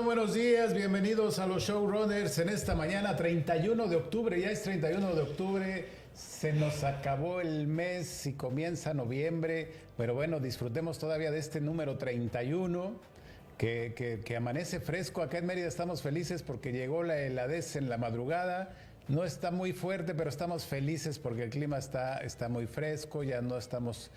Buenos días, bienvenidos a los Showrunners en esta mañana, 31 de octubre, ya es 31 de octubre, se nos acabó el mes y comienza noviembre, pero bueno, disfrutemos todavía de este número 31, que amanece fresco. Acá en Mérida estamos felices porque llegó la heladez en la madrugada. No está muy fuerte, pero estamos felices porque el clima está muy fresco, ya no estamos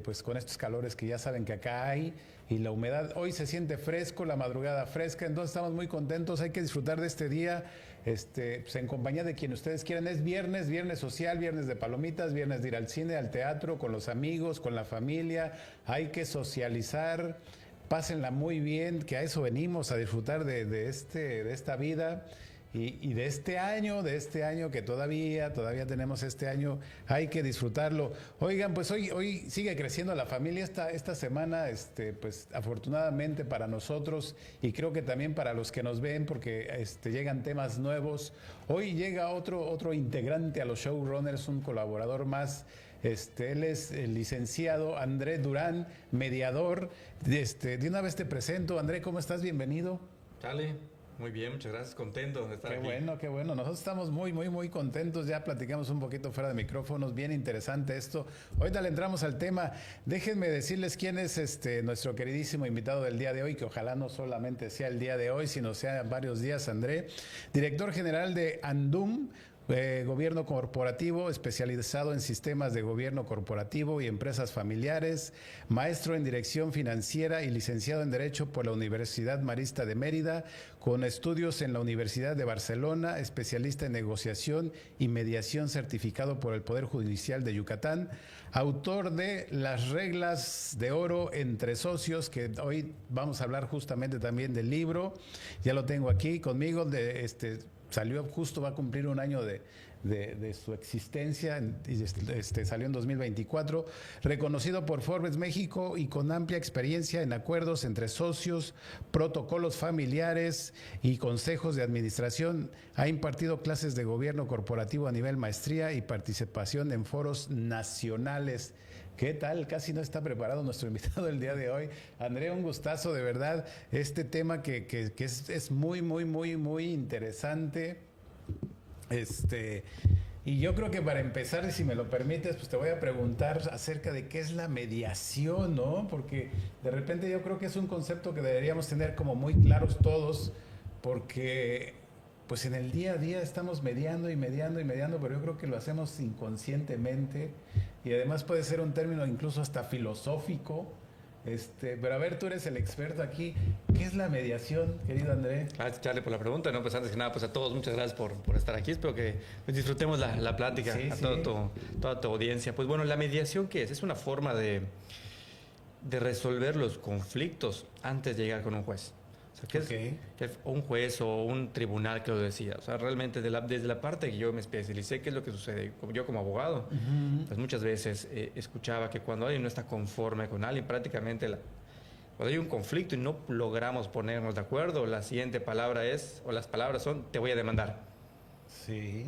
pues con estos calores que ya saben que acá hay, y la humedad. Hoy se siente fresco, la madrugada fresca, entonces estamos muy contentos, hay que disfrutar de este día, pues en compañía de quien ustedes quieran. Es viernes social, viernes de palomitas, viernes de ir al cine, al teatro, con los amigos, con la familia, hay que socializar, pásenla muy bien, que a eso venimos, a disfrutar de esta vida. Y de este año que todavía tenemos este año, hay que disfrutarlo. Oigan, pues hoy sigue creciendo la familia esta semana, pues afortunadamente para nosotros y creo que también para los que nos ven, porque llegan temas nuevos. Hoy llega otro integrante a los Showrunners, un colaborador más. Él es el licenciado André Durán, mediador. De una vez te presento. André, ¿cómo estás? Bienvenido. Chale. Muy bien, muchas gracias, contento de estar aquí. Qué bueno. Nosotros estamos muy contentos, ya platicamos un poquito fuera de micrófonos, bien interesante esto. Ahorita le entramos al tema. Déjenme decirles quién es nuestro queridísimo invitado del día de hoy, que ojalá no solamente sea el día de hoy, sino sea varios días. André, director general de Andum, gobierno corporativo, especializado en sistemas de gobierno corporativo y empresas familiares, maestro en dirección financiera y licenciado en Derecho por la Universidad Marista de Mérida, con estudios en la Universidad de Barcelona, especialista en negociación y mediación certificado por el Poder Judicial de Yucatán, autor de Las Reglas de Oro entre Socios, que hoy vamos a hablar justamente también del libro. Ya lo tengo aquí conmigo, salió justo, va a cumplir un año de su existencia, salió en 2024, reconocido por Forbes México y con amplia experiencia en acuerdos entre socios, protocolos familiares y consejos de administración. Ha impartido clases de gobierno corporativo a nivel maestría y participación en foros nacionales. ¿Qué tal? Casi no está preparado nuestro invitado el día de hoy. André, un gustazo, de verdad. Este tema que es muy interesante. Y yo creo que para empezar, si me lo permites, pues te voy a preguntar acerca de qué es la mediación, ¿no? Porque de repente yo creo que es un concepto que deberíamos tener como muy claros todos, porque pues en el día a día estamos mediando, pero yo creo que lo hacemos inconscientemente y además puede ser un término incluso hasta filosófico. Pero a ver, tú eres el experto aquí. ¿Qué es la mediación, querido André? Gracias, Charlie, por la pregunta. No, pues antes que nada, pues a todos, muchas gracias por estar aquí. Espero que disfrutemos la plática, sí, toda tu audiencia. Pues bueno, la mediación, ¿qué es? Es una forma de resolver los conflictos antes de llegar con un juez. O sea, que es un juez o un tribunal que lo decida. O sea, realmente desde la parte que yo me especialicé, ¿qué es lo que sucede? Yo como abogado, pues muchas veces escuchaba que cuando alguien no está conforme con alguien, prácticamente cuando hay un conflicto y no logramos ponernos de acuerdo, la siguiente palabra las palabras son, te voy a demandar. Sí.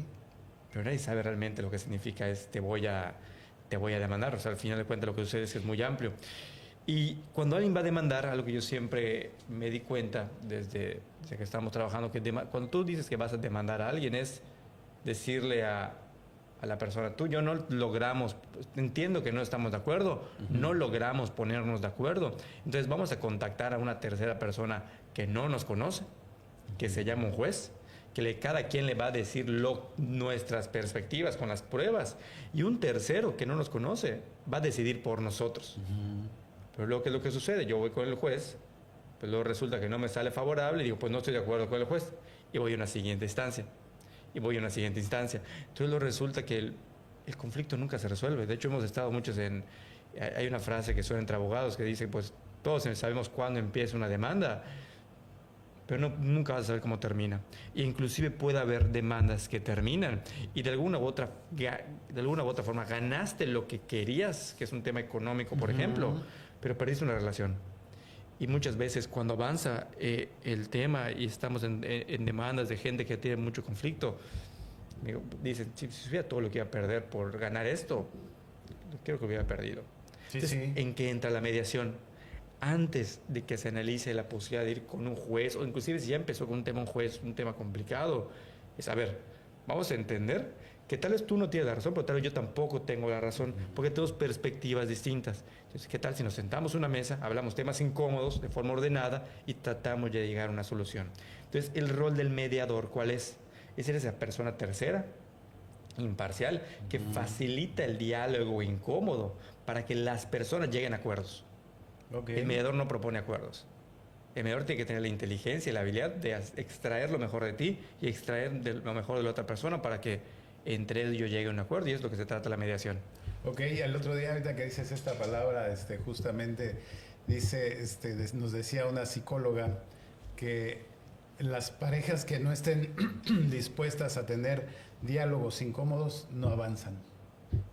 Pero nadie sabe realmente lo que significa te voy a demandar. O sea, al final de cuentas lo que sucede es que es muy amplio. Y cuando alguien va a demandar, algo que yo siempre me di cuenta desde que estamos trabajando, que cuando tú dices que vas a demandar a alguien es decirle a la persona, tú y yo no logramos, entiendo que no estamos de acuerdo, no logramos ponernos de acuerdo, entonces vamos a contactar a una tercera persona que no nos conoce, que se llama un juez, que cada quien le va a decir nuestras perspectivas con las pruebas, y un tercero que no nos conoce va a decidir por nosotros. Pero ¿qué es lo que sucede? Yo voy con el juez, pues luego resulta que no me sale favorable, y digo, pues no estoy de acuerdo con el juez, y voy a una siguiente instancia. Entonces luego resulta que el conflicto nunca se resuelve. De hecho, hemos estado muchos hay una frase que suena entre abogados que dice, pues todos sabemos cuándo empieza una demanda, pero nunca vas a saber cómo termina. E inclusive puede haber demandas que terminan y de alguna u otra forma ganaste lo que querías, que es un tema económico, por ejemplo, pero perdiste una relación. Y muchas veces cuando avanza el tema y estamos en demandas de gente que tiene mucho conflicto, dicen, si supiera todo lo que iba a perder por ganar esto, creo que lo hubiera perdido. Sí, Entonces, ¿en qué entra la mediación? Antes de que se analice la posibilidad de ir con un juez, o inclusive si ya empezó con un juez, un tema complicado, es, a ver, vamos a entender que tal vez tú no tienes la razón, pero tal vez yo tampoco tengo la razón, porque tenemos perspectivas distintas. Entonces, ¿qué tal si nos sentamos a una mesa, hablamos temas incómodos de forma ordenada y tratamos de llegar a una solución? Entonces, el rol del mediador, ¿cuál es? Es ser esa persona tercera, imparcial, que facilita el diálogo incómodo para que las personas lleguen a acuerdos. El mediador no propone acuerdos. El mediador tiene que tener la inteligencia y la habilidad de extraer lo mejor de ti y extraer lo mejor de la otra persona para que entre ellos llegue a un acuerdo, y es lo que se trata la mediación. Ok, el otro día ahorita que dices esta palabra, justamente dice, nos decía una psicóloga que las parejas que no estén dispuestas a tener diálogos incómodos no avanzan,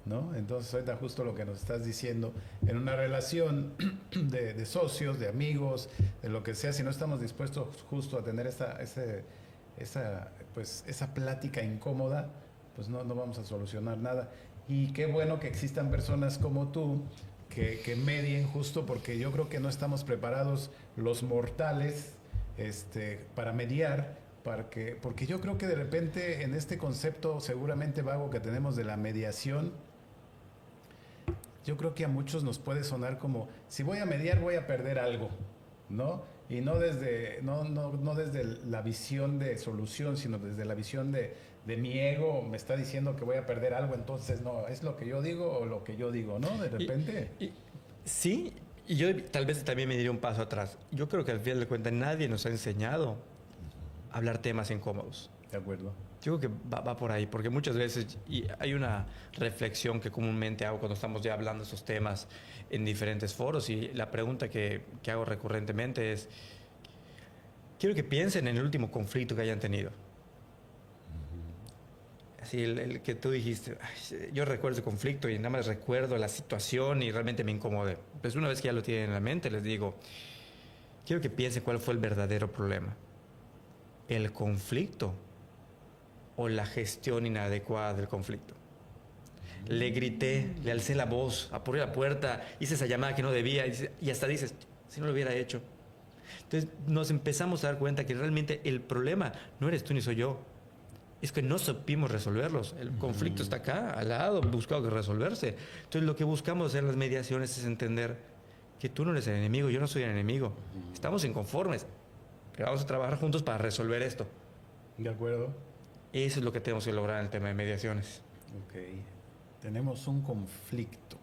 ¿no? Entonces ahorita justo lo que nos estás diciendo, en una relación de socios, de amigos, de lo que sea, si no estamos dispuestos justo a tener esa plática incómoda, pues no vamos a solucionar nada. Y qué bueno que existan personas como tú que medien, justo porque yo creo que no estamos preparados los mortales para mediar, porque yo creo que de repente en este concepto seguramente vago que tenemos de la mediación, yo creo que a muchos nos puede sonar como, si voy a mediar voy a perder algo, ¿no? Y no desde la visión de solución, sino desde la visión de mi ego, me está diciendo que voy a perder algo, entonces no, es lo que yo digo o lo que yo digo, ¿no? De repente. Sí, y yo tal vez también me diría un paso atrás. Yo creo que al final de cuentas nadie nos ha enseñado a hablar temas incómodos. De acuerdo. Yo creo que va por ahí, porque muchas veces y hay una reflexión que comúnmente hago cuando estamos ya hablando de esos temas en diferentes foros, y la pregunta que hago recurrentemente es, quiero que piensen en el último conflicto que hayan tenido. Así, el que tú dijiste, yo recuerdo ese conflicto y nada más recuerdo la situación y realmente me incomodé. Pues una vez que ya lo tienen en la mente, les digo, quiero que piensen cuál fue el verdadero problema. ¿El conflicto o la gestión inadecuada del conflicto? Le grité, le alcé la voz, apuré la puerta, hice esa llamada que no debía y hasta dices, si no lo hubiera hecho. Entonces nos empezamos a dar cuenta que realmente el problema no eres tú ni soy yo. Es que no supimos resolverlos. El conflicto está acá, al lado, buscado que resolverse. Entonces lo que buscamos hacer en las mediaciones es entender que tú no eres el enemigo, yo no soy el enemigo. Estamos inconformes, pero vamos a trabajar juntos para resolver esto. De acuerdo. Eso es lo que tenemos que lograr en el tema de mediaciones. Ok. Tenemos un conflicto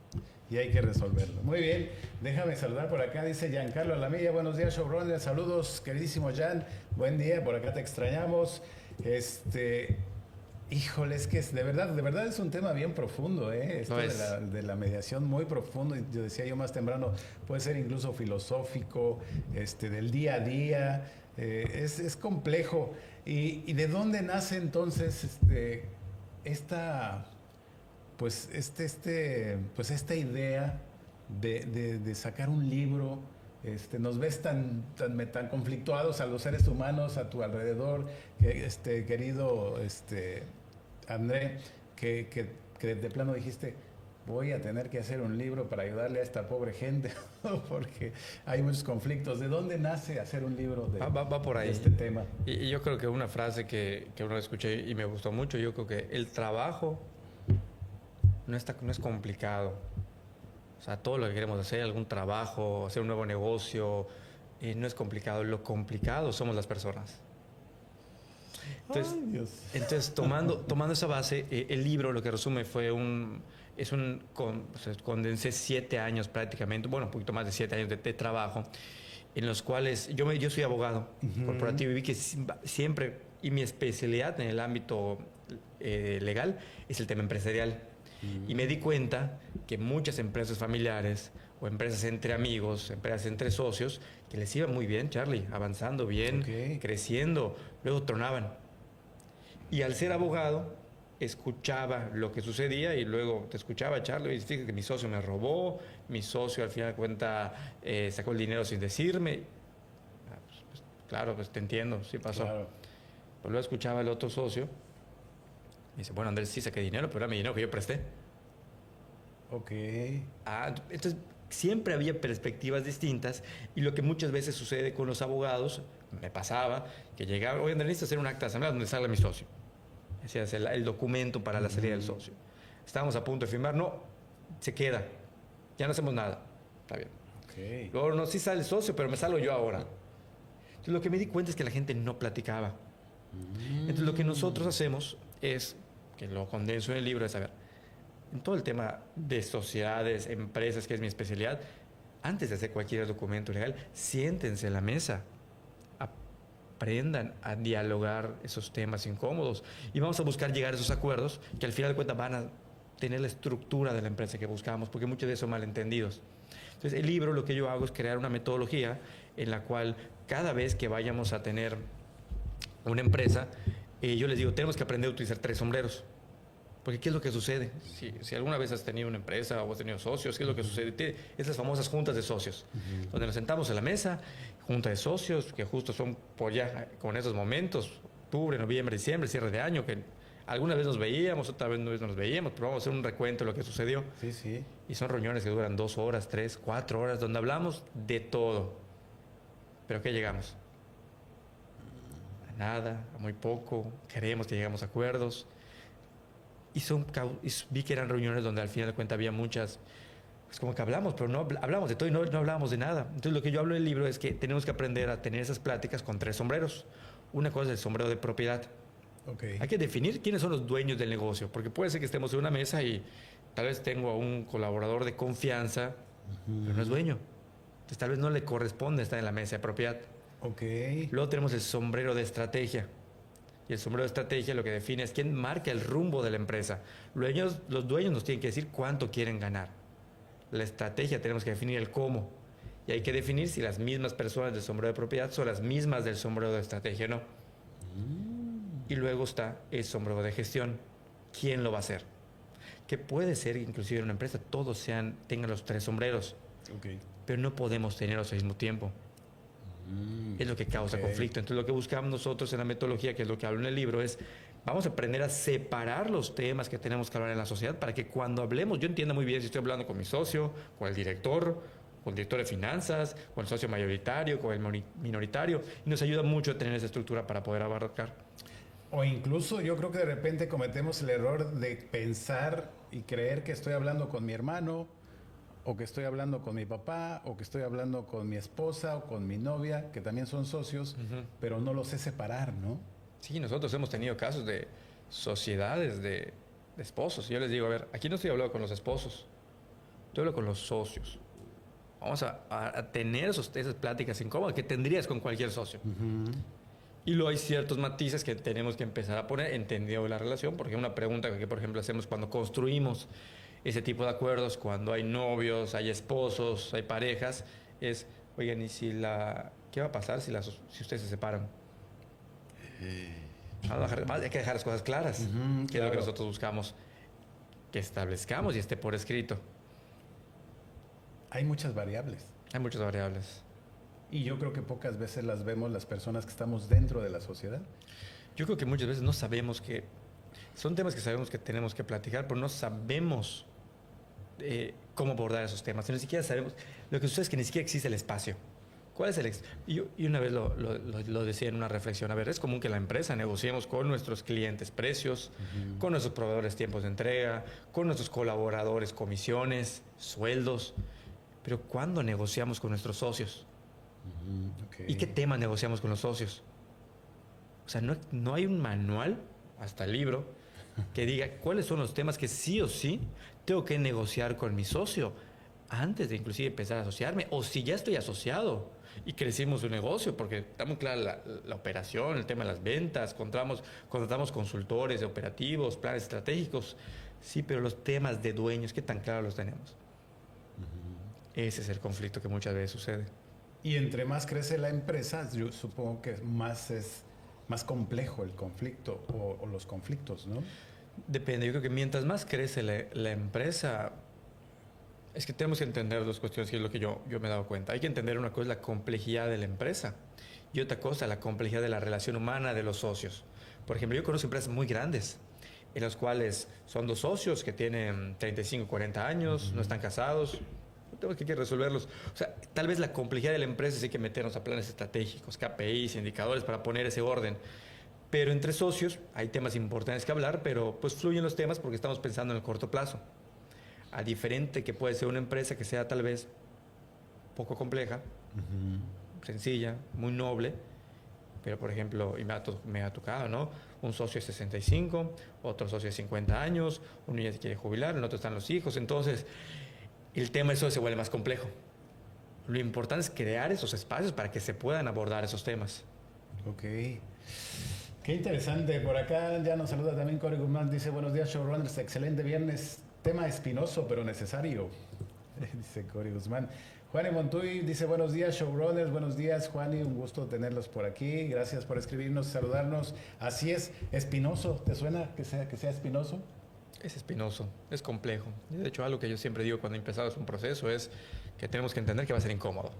y hay que resolverlo. Muy bien, déjame saludar por acá, dice Giancarlo Alamilla, buenos días, showrunner, saludos, queridísimo Jan, buen día, por acá te extrañamos. Híjole, es que de verdad es un tema bien profundo, esto de la mediación, muy profundo. Yo decía yo más temprano, puede ser incluso filosófico, del día a día, es complejo. ¿Y de dónde nace entonces esta idea de sacar un libro? Nos ves tan conflictuados a los seres humanos a tu alrededor, querido André, que de plano dijiste, voy a tener que hacer un libro para ayudarle a esta pobre gente, porque hay muchos conflictos. ¿De dónde nace hacer un libro va por ahí. De este tema? Y yo creo que una frase que uno escuché y me gustó mucho, yo creo que el trabajo no es complicado. O sea, todo lo que queremos hacer, algún trabajo, hacer un nuevo negocio, no es complicado. Lo complicado somos las personas. Entonces tomando esa base, el libro lo que resume fue condensé 7 años prácticamente, bueno, un poquito más de 7 años de trabajo, en los cuales yo soy abogado corporativo y vi que siempre, y mi especialidad en el ámbito legal es el tema empresarial. Y me di cuenta que muchas empresas familiares o empresas entre amigos, empresas entre socios, que les iba muy bien, Charlie, avanzando bien, creciendo, luego tronaban. Y al ser abogado, escuchaba lo que sucedía y luego te escuchaba, Charlie, y fíjate que mi socio me robó, mi socio al final de cuentas sacó el dinero sin decirme. Claro, pues te entiendo, sí pasó. Claro. Pero luego escuchaba el otro socio, y dice, bueno, Andrés, sí saqué dinero, pero era mi dinero que yo presté. Ok. Entonces, siempre había perspectivas distintas y lo que muchas veces sucede con los abogados, me pasaba, que llegaba, oye, Andrés, necesito hacer un acta de asamblea donde salga mi socio. Decías, el documento para la salida del socio. Estábamos a punto de firmar, no, se queda, ya no hacemos nada. Está bien. Okay. Luego, no, sí sale el socio, pero me salgo yo ahora. Entonces, lo que me di cuenta es que la gente no platicaba. Entonces, lo que nosotros hacemos es, que lo condenso en el libro, es, a ver, en todo el tema de sociedades, empresas, que es mi especialidad, antes de hacer cualquier documento legal, siéntense en la mesa, aprendan a dialogar esos temas incómodos y vamos a buscar llegar a esos acuerdos que al final de cuentas van a tener la estructura de la empresa que buscamos, porque muchos de esos son malentendidos. Entonces, el libro, lo que yo hago es crear una metodología en la cual cada vez que vayamos a tener una empresa, yo les digo, tenemos que aprender a utilizar 3 sombreros. Porque ¿qué es lo que sucede? Si alguna vez has tenido una empresa o has tenido socios, ¿qué es lo que sucede? Esas famosas juntas de socios, donde nos sentamos en la mesa, junta de socios, que justo son por ya con esos momentos, octubre, noviembre, diciembre, cierre de año, que alguna vez nos veíamos, otra vez no nos veíamos, pero vamos a hacer un recuento de lo que sucedió. Sí, sí. Y son reuniones que duran 2 horas, 3, 4 horas, donde hablamos de todo. ¿Pero qué llegamos? A nada, a muy poco, queremos que llegamos a acuerdos. Y vi que eran reuniones donde al final de cuentas había muchas, pues como que hablamos, pero no hablamos de todo y no hablábamos de nada. Entonces lo que yo hablo en el libro es que tenemos que aprender a tener esas pláticas con 3 sombreros. Una cosa es el sombrero de propiedad. Okay. Hay que definir quiénes son los dueños del negocio, porque puede ser que estemos en una mesa y tal vez tengo a un colaborador de confianza, pero no es dueño. Entonces tal vez no le corresponde estar en la mesa de propiedad. Okay. Luego tenemos el sombrero de estrategia. Y el sombrero de estrategia lo que define es quién marca el rumbo de la empresa. Los dueños nos tienen que decir cuánto quieren ganar. La estrategia tenemos que definir el cómo. Y hay que definir si las mismas personas del sombrero de propiedad son las mismas del sombrero de estrategia o no. Y luego está el sombrero de gestión. ¿Quién lo va a hacer? Que puede ser, inclusive en una empresa, todos tengan los 3 sombreros. Okay. Pero no podemos tenerlos al mismo tiempo. Es lo que causa conflicto. Entonces lo que buscamos nosotros en la metodología, que es lo que hablo en el libro, es vamos a aprender a separar los temas que tenemos que hablar en la sociedad para que cuando hablemos yo entienda muy bien si estoy hablando con mi socio, con el director, con el director de finanzas, con el socio mayoritario, con el minoritario, y nos ayuda mucho a tener esa estructura para poder abarcar. O incluso yo creo que de repente cometemos el error de pensar y creer que estoy hablando con mi hermano, o que estoy hablando con mi papá, o que estoy hablando con mi esposa o con mi novia, que también son socios, pero no los sé separar, ¿no? Sí, nosotros hemos tenido casos de sociedades de esposos. Yo les digo, a ver, aquí no estoy hablando con los esposos, estoy hablando con los socios. Vamos a tener esas pláticas incómodas que tendrías con cualquier socio. Y luego hay ciertos matices que tenemos que empezar a poner, entendiendo la relación, porque una pregunta que, por ejemplo, hacemos cuando construimos ese tipo de acuerdos, cuando hay novios, hay esposos, hay parejas, es, oigan, ¿y qué va a pasar si ustedes se separan? Hay que dejar las cosas claras, que es lo que nosotros buscamos, que establezcamos y esté por escrito. Hay muchas variables. Hay muchas variables. Y yo creo que pocas veces las vemos las personas que estamos dentro de la sociedad. Yo creo que muchas veces no sabemos que... Son temas que sabemos que tenemos que platicar, pero no sabemos cómo abordar esos temas. Ni siquiera sabemos... Lo que sucede es que ni siquiera existe el espacio. ¿Cuál es el...? Y una vez lo decía en una reflexión. A ver, es común que la empresa negociemos con nuestros clientes precios, con nuestros proveedores tiempos de entrega, con nuestros colaboradores comisiones, sueldos. Pero ¿cuándo negociamos con nuestros socios? ¿Y qué temas negociamos con los socios? O sea, no hay un manual, hasta el libro, que diga cuáles son los temas que sí o sí tengo que negociar con mi socio antes de inclusive empezar a asociarme, o si ya estoy asociado y crecimos un negocio, porque está muy clara la operación, el tema de las ventas, contratamos consultores de operativos, planes estratégicos, sí, pero los temas de dueños, ¿qué tan claros los tenemos? Ese es el conflicto que muchas veces sucede. Y entre más crece la empresa, yo supongo que es más complejo el conflicto o los conflictos, ¿no? Depende, yo creo que mientras más crece la empresa, es que tenemos que entender dos cuestiones, que es lo que yo me he dado cuenta. Hay que entender una cosa, es la complejidad de la empresa, y otra cosa, la complejidad de la relación humana de los socios. Por ejemplo, yo conozco empresas muy grandes, en las cuales son dos socios que tienen 35, 40 años, no están casados, tenemos que resolverlos. O sea, tal vez la complejidad de la empresa sí hay que meternos a planes estratégicos, KPIs, indicadores para poner ese orden. Pero entre socios hay temas importantes que hablar, pero pues fluyen los temas porque estamos pensando en el corto plazo. A diferente que puede ser una empresa que sea tal vez poco compleja, sencilla, muy noble, pero por ejemplo, y me ha tocado, ¿no? Un socio de 65, otro socio de 50 años, uno ya se quiere jubilar, en el otro están los hijos, entonces el tema eso se vuelve más complejo. Lo importante es crear esos espacios para que se puedan abordar esos temas. Ok. Qué interesante. Por acá ya nos saluda también Cory Guzmán. Dice, buenos días, showrunners. Excelente viernes. Tema espinoso, pero necesario. Dice Cory Guzmán. Juani Montuy dice, buenos días, showrunners. Buenos días, Juani. Un gusto tenerlos por aquí. Gracias por escribirnos, saludarnos. Así es, espinoso. ¿Te suena que sea espinoso? Es espinoso, es complejo. De hecho, algo que yo siempre digo cuando empezamos un proceso es que tenemos que entender que va a ser incómodo.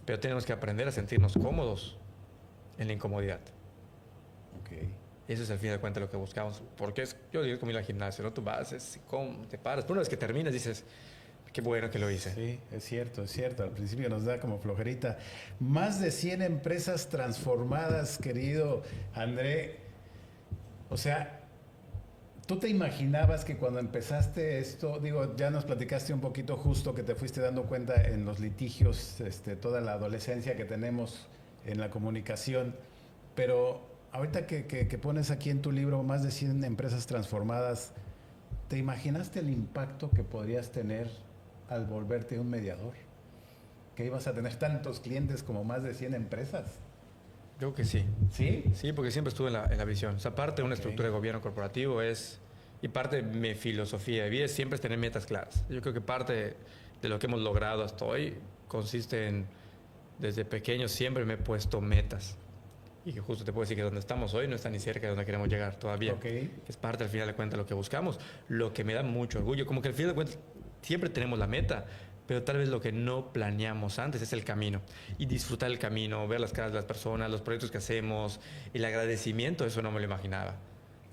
Pero tenemos que aprender a sentirnos cómodos en la incomodidad. Okay. Eso es al fin de cuentas lo que buscamos. Porque yo digo como ir al gimnasio, ¿no? Tú vas, te paras. Pero una vez que terminas dices, qué bueno que lo hice. Sí, es cierto, es cierto. Al principio nos da como flojerita. Más de 100 empresas transformadas, querido André. O sea, ¿tú te imaginabas que cuando empezaste esto, digo, ya nos platicaste un poquito justo que te fuiste dando cuenta en los litigios, toda la adolescencia que tenemos en la comunicación, pero ahorita que pones aquí en tu libro más de 100 empresas transformadas, ¿te imaginaste el impacto que podrías tener al volverte un mediador? ¿Que ibas a tener tantos clientes como más de 100 empresas? Creo que sí. ¿Sí? Sí, porque siempre estuve en la visión. O sea, parte de una estructura de gobierno corporativo y parte de mi filosofía de vida siempre es tener metas claras. Yo creo que parte de lo que hemos logrado hasta hoy consiste en, desde pequeño siempre me he puesto metas. Y que justo te puedo decir que donde estamos hoy no está ni cerca de donde queremos llegar todavía. Okay. Es parte al final de cuentas lo que buscamos. Lo que me da mucho orgullo, como que al final de cuentas siempre tenemos la meta, pero tal vez lo que no planeamos antes es el camino. Y disfrutar el camino, ver las caras de las personas, los proyectos que hacemos, el agradecimiento, eso no me lo imaginaba.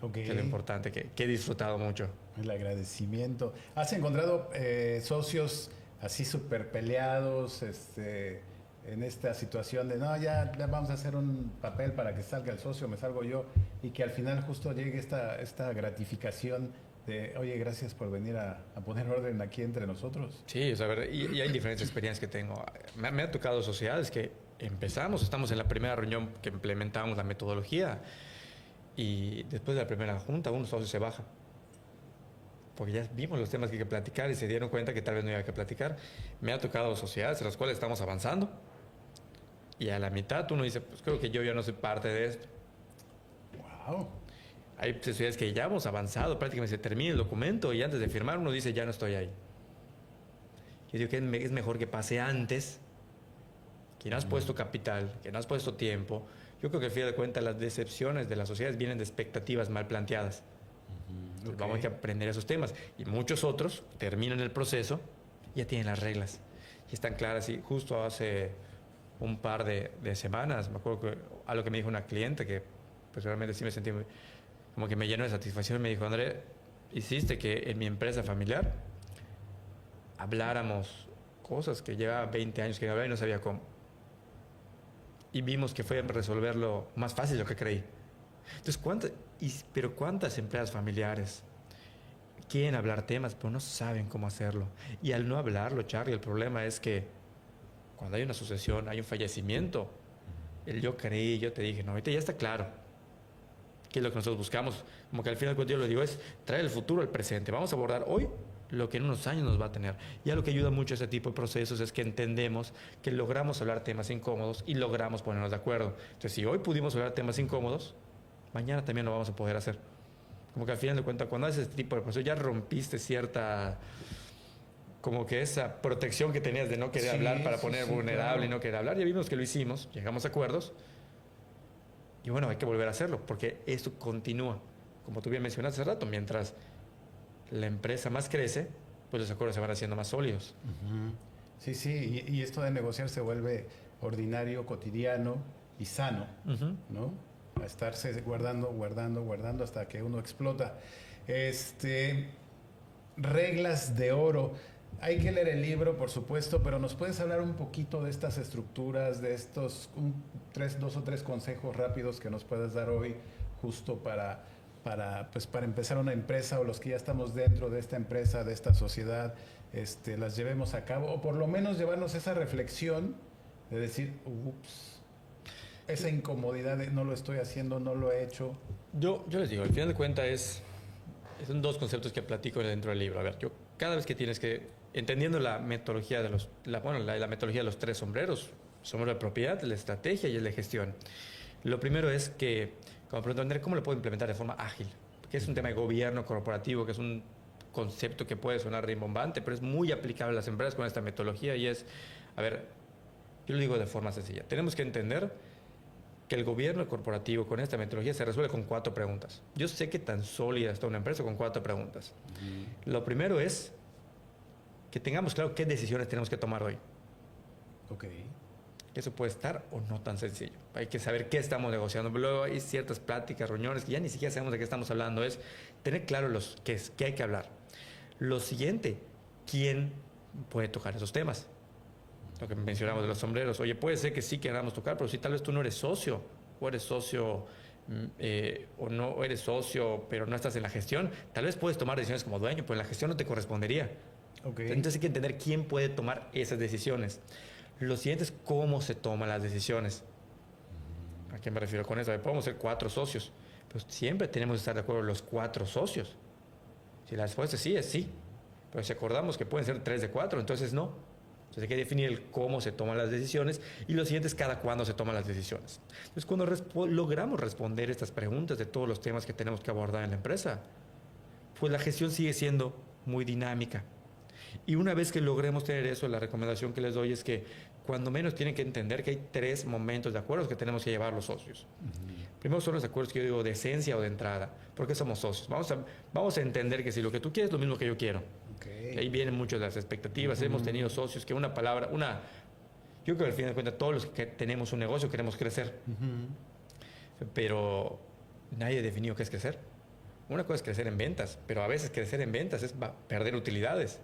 Okay. Que es lo importante, que he disfrutado mucho. El agradecimiento. ¿Has encontrado socios así súper peleados en esta situación de, no, ya vamos a hacer un papel para que salga el socio, me salgo yo, y que al final justo llegue esta gratificación de, oye, gracias por venir a poner orden aquí entre nosotros? Sí, o sea, y hay diferentes experiencias que tengo. Me ha tocado sociedades que estamos en la primera reunión que implementamos la metodología, y después de la primera junta, un socio se baja. Porque ya vimos los temas que hay que platicar y se dieron cuenta que tal vez no había que platicar. Me ha tocado sociedades en las cuales estamos avanzando y a la mitad uno dice, pues creo que yo ya no soy parte de esto. ¡Wow! Hay sociedades que ya hemos avanzado, prácticamente se termina el documento y antes de firmar uno dice, ya no estoy ahí. Yo digo que es mejor que pase antes, que no has puesto capital, que no has puesto tiempo. Yo creo que al final de cuentas las decepciones de las sociedades vienen de expectativas mal planteadas. Okay. Vamos a aprender esos temas. Y muchos otros terminan el proceso y ya tienen las reglas. Y están claras. Y justo hace un par de semanas, me acuerdo que algo que me dijo una cliente que pues realmente sí me sentí como que me llenó de satisfacción. Me dijo, André, hiciste que en mi empresa familiar habláramos cosas que llevaba 20 años que no hablaba y no sabía cómo. Y vimos que fue resolverlo más fácil de lo que creí. Entonces, pero ¿cuántas empresas familiares quieren hablar temas, pero no saben cómo hacerlo? Y al no hablarlo, Charlie, el problema es que cuando hay una sucesión, hay un fallecimiento, el yo creí, yo te dije, no, ahorita ya está claro. ¿Qué es lo que nosotros buscamos? Como que al final, cuando yo lo digo, es traer el futuro al presente. Vamos a abordar hoy lo que en unos años nos va a tener. Y algo que ayuda mucho a ese tipo de procesos es que entendemos que logramos hablar temas incómodos y logramos ponernos de acuerdo. Entonces, si hoy pudimos hablar temas incómodos, mañana también lo vamos a poder hacer. Como que al final de cuentas, cuando haces este tipo de procesos, ya rompiste cierta como que esa protección que tenías de no querer hablar para poner vulnerable y no querer hablar. Ya vimos que lo hicimos, llegamos a acuerdos. Y bueno, hay que volver a hacerlo, porque esto continúa. Como tú bien mencionaste hace rato, mientras la empresa más crece, pues los acuerdos se van haciendo más sólidos. Sí, sí, y esto de negociar se vuelve ordinario, cotidiano y sano, ¿no? A estarse guardando hasta que uno explota. Reglas de oro. Hay que leer el libro, por supuesto, pero ¿nos puedes hablar un poquito de estas estructuras, de estos dos o tres consejos rápidos que nos puedas dar hoy, justo para empezar una empresa, o los que ya estamos dentro de esta empresa, de esta sociedad, las llevemos a cabo, o por lo menos llevarnos esa reflexión de decir, ups, esa incomodidad de no lo estoy haciendo, no lo he hecho? Yo les digo, al final de cuentas son dos conceptos que platico dentro del libro. A ver, cada vez que tienes que, entendiendo la metodología de la metodología de los tres sombreros, sombrero de propiedad, la estrategia y el de gestión. Lo primero es que, como preguntar, ¿cómo lo puedo implementar de forma ágil? Porque es un tema de gobierno corporativo, que es un concepto que puede sonar rimbombante, pero es muy aplicable a las empresas con esta metodología, y es, a ver, yo lo digo de forma sencilla. Tenemos que entender que el gobierno corporativo con esta metodología se resuelve con 4 preguntas. Yo sé que tan sólida está una empresa con 4 preguntas. Lo primero es que tengamos claro qué decisiones tenemos que tomar hoy. Ok. Eso puede estar o no tan sencillo. Hay que saber qué estamos negociando. Luego hay ciertas pláticas, reuniones que ya ni siquiera sabemos de qué estamos hablando. Es tener claro qué hay que hablar. Lo siguiente, ¿quién puede tocar esos temas? Lo que mencionamos de los sombreros. Oye, puede ser que sí queramos tocar, pero si tal vez tú no eres socio, o eres socio, o eres socio, pero no estás en la gestión, tal vez puedes tomar decisiones como dueño, pero en la gestión no te correspondería. Okay. Entonces hay que entender quién puede tomar esas decisiones. Lo siguiente es cómo se toman las decisiones. ¿A qué me refiero con eso? Podemos ser 4 socios, pero siempre tenemos que estar de acuerdo los 4 socios. Si la respuesta es sí, es sí. Pero si acordamos que pueden ser 3 de 4, entonces no. Entonces hay que definir el cómo se toman las decisiones, y lo siguiente es cada cuándo se toman las decisiones. Entonces, cuando logramos responder estas preguntas de todos los temas que tenemos que abordar en la empresa, pues la gestión sigue siendo muy dinámica. Y una vez que logremos tener eso, la recomendación que les doy es que cuando menos tienen que entender que hay 3 momentos de acuerdos que tenemos que llevar los socios. Primero son los acuerdos que yo digo de esencia o de entrada. ¿Por qué somos socios? Vamos a entender que si lo que tú quieres es lo mismo que yo quiero. Okay. Ahí vienen muchas de las expectativas. Hemos tenido socios que yo creo que al final de cuentas todos los que tenemos un negocio queremos crecer. Pero nadie ha definido qué es crecer. Una cosa es crecer en ventas, pero a veces crecer en ventas es perder utilidades.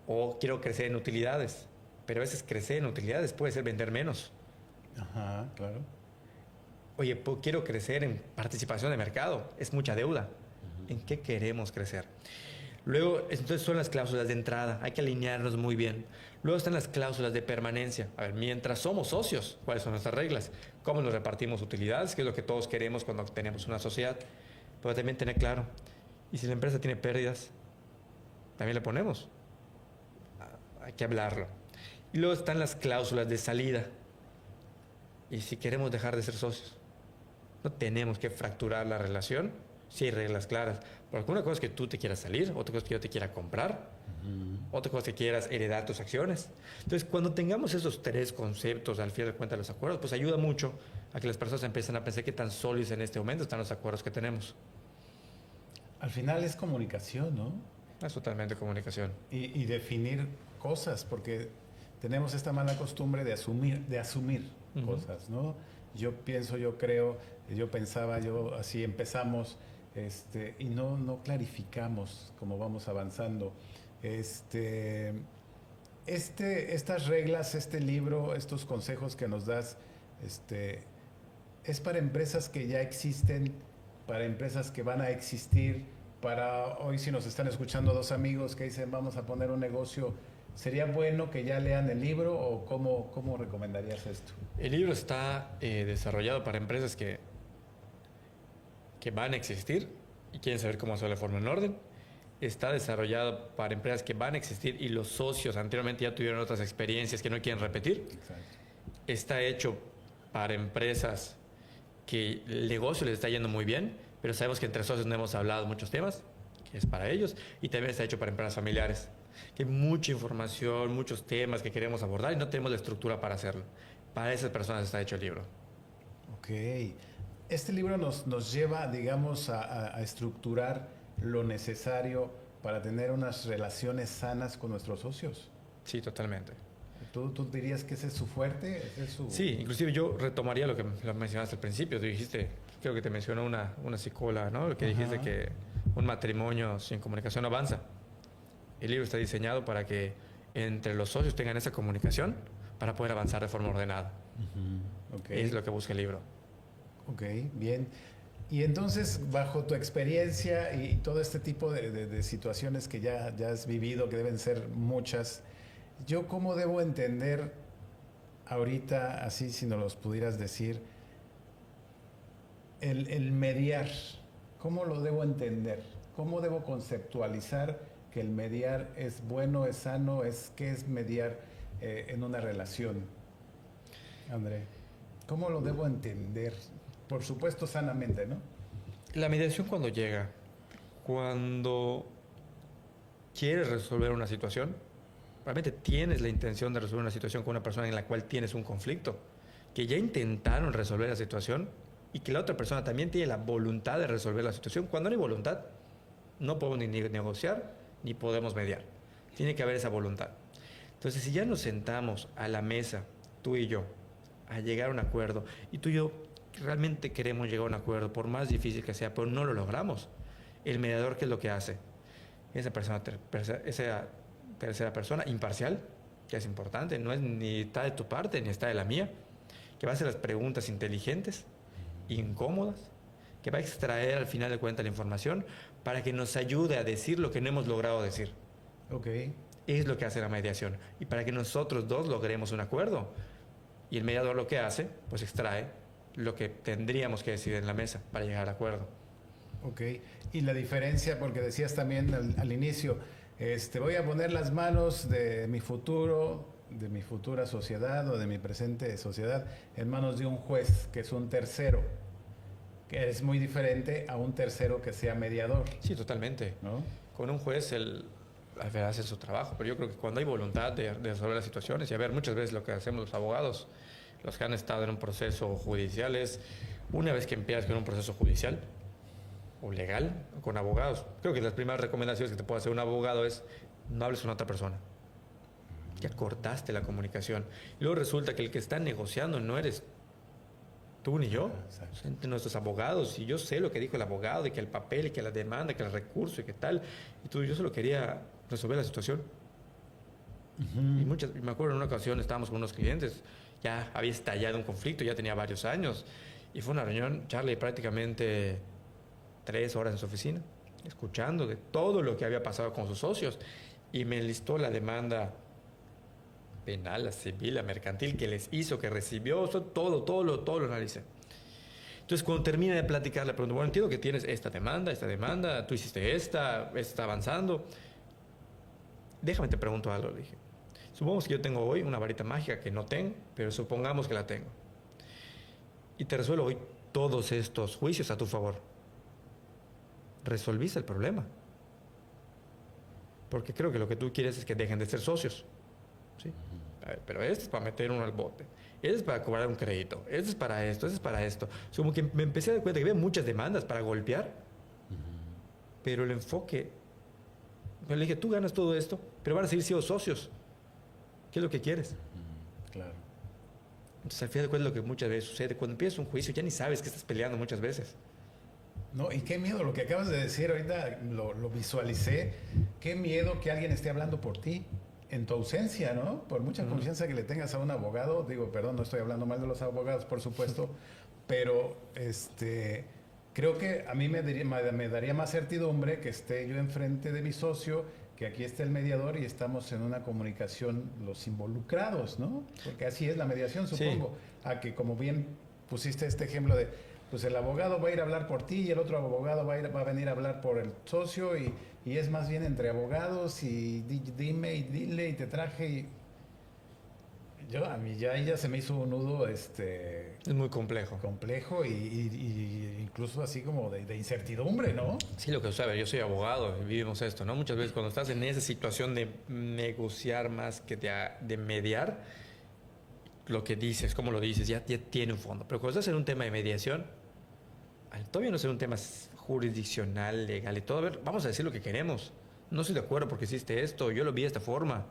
O quiero crecer en utilidades, pero a veces crecer en utilidades puede ser vender menos. Ajá, claro. Oye, quiero crecer en participación de mercado, es mucha deuda. ¿En qué queremos crecer? Luego, entonces son las cláusulas de entrada, hay que alinearnos muy bien. Luego están las cláusulas de permanencia. A ver, mientras somos socios, ¿cuáles son nuestras reglas? ¿Cómo nos repartimos utilidades? ¿Qué es lo que todos queremos cuando tenemos una sociedad? Pero también tener claro, ¿y si la empresa tiene pérdidas? También le ponemos. Hay que hablarlo. Y luego están las cláusulas de salida. ¿Y si queremos dejar de ser socios? No tenemos que fracturar la relación si hay reglas claras. Porque una cosa es que tú te quieras salir, otra cosa es que yo te quiera comprar, otra cosa es que quieras heredar tus acciones. Entonces, cuando tengamos esos 3 conceptos al final de cuentas de los acuerdos, pues ayuda mucho a que las personas empiecen a pensar qué tan sólidos en este momento están los acuerdos que tenemos. Al final es comunicación, ¿no? Es totalmente comunicación. Y definir cosas, porque tenemos esta mala costumbre de asumir cosas, ¿no? Yo pienso, yo creo, yo pensaba, así empezamos, y no clarificamos cómo vamos avanzando. Estas reglas, este libro, estos consejos que nos das, es para empresas que ya existen, para empresas que van a existir, para hoy si nos están escuchando 2 amigos que dicen vamos a poner un negocio. ¿Sería bueno que ya lean el libro o cómo recomendarías esto? El libro está desarrollado para empresas que van a existir y quieren saber cómo hacer la forma en orden. Está desarrollado para empresas que van a existir y los socios anteriormente ya tuvieron otras experiencias que no quieren repetir. Exacto. Está hecho para empresas que el negocio les está yendo muy bien, pero sabemos que entre socios no hemos hablado muchos temas, que es para ellos. Y también está hecho para empresas familiares. Que hay mucha información, muchos temas que queremos abordar y no tenemos la estructura para hacerlo. Para esas personas está hecho el libro. Ok. Este libro nos lleva, digamos, a estructurar lo necesario para tener unas relaciones sanas con nuestros socios. Sí, totalmente. ¿Tú dirías que ese es su fuerte? ¿Ese es su... Sí, inclusive yo retomaría lo que lo mencionaste al principio. Tú dijiste, creo que te mencionó una psicóloga, ¿no? Que dijiste que un matrimonio sin comunicación no avanza. El libro está diseñado para que entre los socios tengan esa comunicación para poder avanzar de forma ordenada. Okay. Es lo que busca el libro. Ok, bien. Y entonces, bajo tu experiencia y todo este tipo de situaciones que ya has vivido, que deben ser muchas, ¿yo cómo debo entender ahorita, así si nos los pudieras decir, el mediar? ¿Cómo lo debo entender? ¿Cómo debo conceptualizar que el mediar es bueno, es sano? ¿Qué es mediar en una relación? André, ¿cómo lo debo entender? Por supuesto, sanamente, ¿no? La mediación cuando quieres resolver una situación, realmente tienes la intención de resolver una situación con una persona en la cual tienes un conflicto, que ya intentaron resolver la situación y que la otra persona también tiene la voluntad de resolver la situación. Cuando no hay voluntad, no podemos ni negociar ni podemos mediar. Tiene que haber esa voluntad. Entonces, si ya nos sentamos a la mesa, tú y yo, a llegar a un acuerdo, y tú y yo realmente queremos llegar a un acuerdo, por más difícil que sea, pero no lo logramos, el mediador, ¿qué es lo que hace? Esa tercera persona imparcial, que es importante, no es ni está de tu parte ni está de la mía, que va a hacer las preguntas inteligentes, incómodas, que va a extraer al final de cuentas la información para que nos ayude a decir lo que no hemos logrado decir. Ok. Es lo que hace la mediación. Y para que nosotros dos logremos un acuerdo, y el mediador lo que hace, pues extrae lo que tendríamos que decidir en la mesa para llegar al acuerdo. Ok. Y la diferencia, porque decías también al inicio, voy a poner las manos de mi futuro, de mi futura sociedad o de mi presente sociedad en manos de un juez, que es un tercero, que es muy diferente a un tercero que sea mediador. Sí, totalmente. ¿No? Con un juez él hace su trabajo, pero yo creo que cuando hay voluntad de resolver las situaciones, y a ver, muchas veces lo que hacemos los abogados, los que han estado en un proceso judicial, es una vez que empiezas con un proceso judicial o legal con abogados, creo que las primeras recomendaciones que te puede hacer un abogado es no hables con otra persona. Ya cortaste la comunicación. Y luego resulta que el que está negociando no eres tú ni yo, entre nuestros abogados, y yo sé lo que dijo el abogado, y que el papel, y que la demanda, y que el recurso, y que tal, y tú, yo solo quería resolver la situación. Y me acuerdo en una ocasión estábamos con unos clientes, ya había estallado un conflicto, ya tenía varios años, y fue una reunión, Charlie, prácticamente 3 horas en su oficina, escuchando de todo lo que había pasado con sus socios, y me enlistó la demanda penal, la civil, la mercantil que les hizo, que recibió, todo lo analicé. Entonces, cuando termina de platicar, le pregunto, bueno, entiendo que tienes esta demanda, tú hiciste esta está avanzando. Déjame te pregunto algo, le dije. Supongamos que yo tengo hoy una varita mágica que no tengo, pero supongamos que la tengo. Y te resuelvo hoy todos estos juicios a tu favor. ¿Resolviste el problema? Porque creo que lo que tú quieres es que dejen de ser socios. ¿Sí? A ver, pero este es para meter uno al bote, este es para cobrar un crédito, este es para esto, este es para esto. O como que me empecé a dar cuenta que había muchas demandas para golpear, pero el enfoque, yo le dije, tú ganas todo esto, pero van a seguir siendo socios. ¿Qué es lo que quieres? Claro. Entonces, al final de cuentas, lo que muchas veces sucede, cuando empiezas un juicio, ya ni sabes que estás peleando muchas veces. No, y qué miedo, lo que acabas de decir ahorita, lo visualicé, qué miedo que alguien esté hablando por ti. En tu ausencia, ¿no? Por mucha confianza que le tengas a un abogado, digo, perdón, no estoy hablando mal de los abogados, por supuesto, pero creo que a mí me daría más certidumbre que esté yo enfrente de mi socio, que aquí esté el mediador y estamos en una comunicación los involucrados, ¿no? Porque así es la mediación, supongo. Sí. A que, como bien pusiste este ejemplo de, pues el abogado va a ir a hablar por ti y el otro abogado va a venir a hablar por el socio y es más bien entre abogados y dime y dile y te traje y a mí ya se me hizo un nudo es muy complejo y incluso incluso así como de incertidumbre, ¿no? Sí, lo que sabe, yo soy abogado y vivimos esto, ¿no? Muchas veces cuando estás en esa situación de negociar más que de mediar, lo que dices, como lo dices, ya tiene un fondo. Pero cuando estás en un tema de mediación, todavía no es un tema jurisdiccional, legal y todo. A ver, vamos a decir lo que queremos. No estoy de acuerdo porque hiciste esto, yo lo vi de esta forma.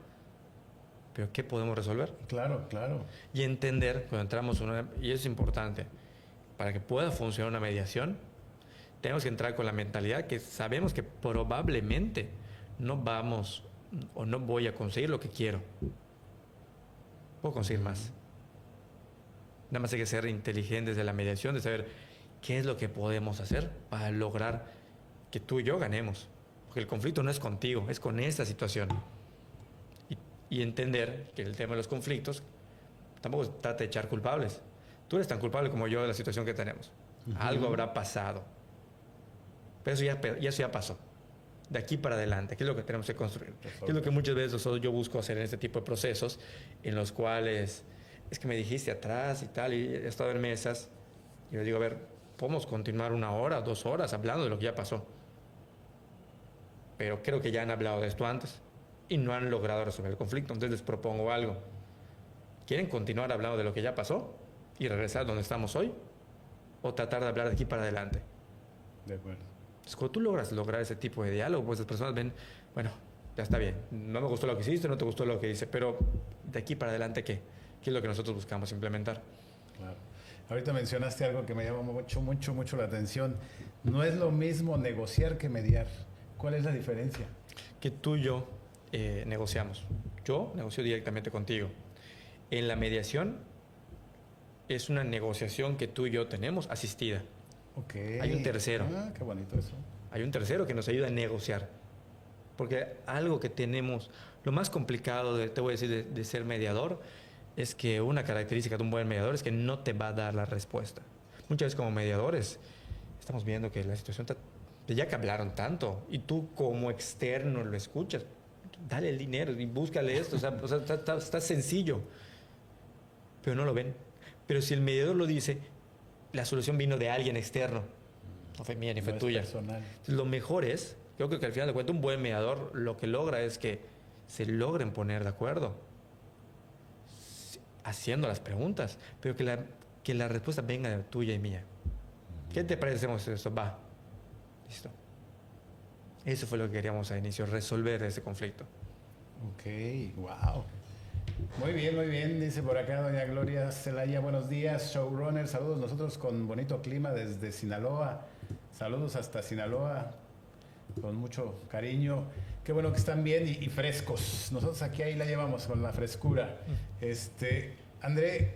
Pero ¿qué podemos resolver? Claro, claro. Y entender, cuando entramos y eso es importante, para que pueda funcionar una mediación, tenemos que entrar con la mentalidad que sabemos que probablemente no vamos o no voy a conseguir lo que quiero. Puedo conseguir más. Nada más hay que ser inteligentes de la mediación, de saber qué es lo que podemos hacer para lograr que tú y yo ganemos. Porque el conflicto no es contigo, es con esta situación. Y entender que el tema de los conflictos tampoco se trata de echar culpables. Tú eres tan culpable como yo de la situación que tenemos. Algo habrá pasado. Pero eso ya pasó. De aquí para adelante, ¿qué es lo que tenemos que construir? ¿Qué es lo que muchas veces yo busco hacer en este tipo de procesos en los cuales es que me dijiste atrás y tal, y he estado en mesas y yo digo, a ver, podemos continuar 1 hora, 2 horas hablando de lo que ya pasó. Pero creo que ya han hablado de esto antes y no han logrado resolver el conflicto. Entonces les propongo algo. ¿Quieren continuar hablando de lo que ya pasó y regresar donde estamos hoy? ¿O tratar de hablar de aquí para adelante? De acuerdo. Entonces, cuando tú lograr ese tipo de diálogo, pues las personas ven, bueno, ya está bien, no me gustó lo que hiciste, no te gustó lo que hice, pero de aquí para adelante, ¿qué? ¿Qué es lo que nosotros buscamos implementar? Claro. Ahorita mencionaste algo que me llama mucho la atención. No es lo mismo negociar que mediar. ¿Cuál es la diferencia? Que tú y yo negociamos. Yo negocio directamente contigo. En la mediación es una negociación que tú y yo tenemos asistida. Okay. Hay un tercero. Ah, qué bonito eso. Hay un tercero que nos ayuda a negociar. Porque algo que tenemos, lo más complicado, te voy a decir, de ser mediador, es que una característica de un buen mediador es que no te va a dar la respuesta. Muchas veces como mediadores estamos viendo que la situación ya que hablaron tanto y tú como externo lo escuchas, dale el dinero y búscale esto. O sea, está sencillo, pero no lo ven. Pero si el mediador lo dice, la solución vino de alguien externo. No fue mía ni fue tuya. Personal. Entonces, lo mejor es, yo creo que al final de cuentas un buen mediador lo que logra es que se logren poner de acuerdo haciendo las preguntas, pero que la respuesta venga de tuya y mía. ¿Qué te parece si hacemos esto? Va. Listo. Eso fue lo que queríamos al inicio, resolver ese conflicto. Ok, wow. Muy bien, dice por acá doña Gloria Celaya, buenos días, showrunner, saludos, nosotros con bonito clima desde Sinaloa, saludos hasta Sinaloa, con mucho cariño, qué bueno que están bien y frescos, nosotros aquí ahí la llevamos con la frescura. André,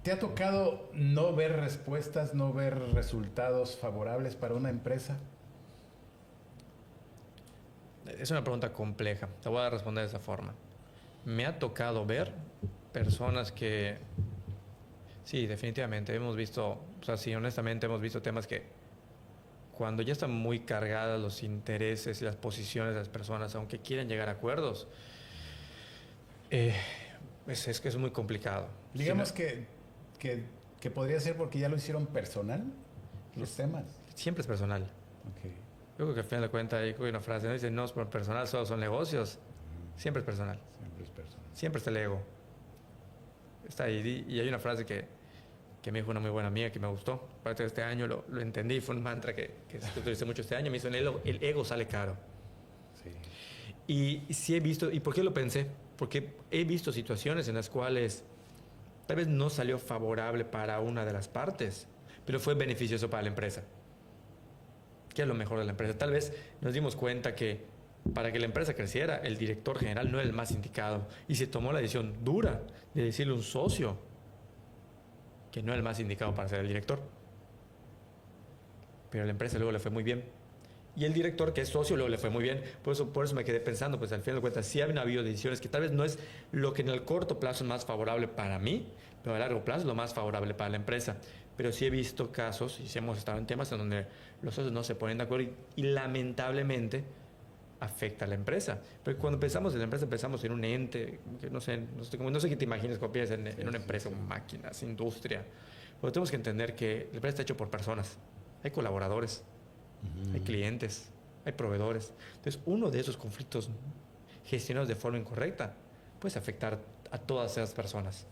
¿te ha tocado no ver respuestas, no ver resultados favorables para una empresa? Es una pregunta compleja, te voy a responder de esa forma. Me ha tocado ver personas que, sí, definitivamente hemos visto, o sea, sí, honestamente hemos visto temas que cuando ya están muy cargadas los intereses y las posiciones de las personas, aunque quieran llegar a acuerdos, es que es muy complicado. Digamos que podría ser porque ya lo hicieron personal, los temas. Siempre es personal. Okay. Yo creo que al final de cuentas hay una frase, no dice, no, es por personal, solo son negocios. Siempre es personal. Siempre es personal. Siempre está el ego. Está ahí. Y hay una frase que me dijo una muy buena amiga que me gustó. Parte de este año lo entendí. Fue un mantra que utilicé mucho este año. Me hizo el ego sale caro. Sí. Y sí he visto, ¿y por qué lo pensé? Porque he visto situaciones en las cuales tal vez no salió favorable para una de las partes, pero fue beneficioso para la empresa. ¿Qué es lo mejor de la empresa? Tal vez nos dimos cuenta que para que la empresa creciera, el director general no era el más indicado. Y se tomó la decisión dura de decirle a un socio que no era el más indicado para ser el director. Pero a la empresa luego le fue muy bien. Y el director, que es socio, luego le fue muy bien. Por eso me quedé pensando, pues al final de cuentas, sí han habido decisiones que tal vez no es lo que en el corto plazo es más favorable para mí, pero a largo plazo es lo más favorable para la empresa. Pero sí he visto casos, y sí hemos estado en temas en donde los socios no se ponen de acuerdo y lamentablemente afecta a la empresa. Pero cuando pensamos en la empresa, pensamos en un ente, que no sé qué te imaginas cuando piensas en una empresa, máquinas, industria. Pero tenemos que entender que la empresa está hecha por personas. hay colaboradores, hay clientes, hay proveedores. Entonces, uno de esos conflictos gestionados de forma incorrecta puede afectar a todas esas personas.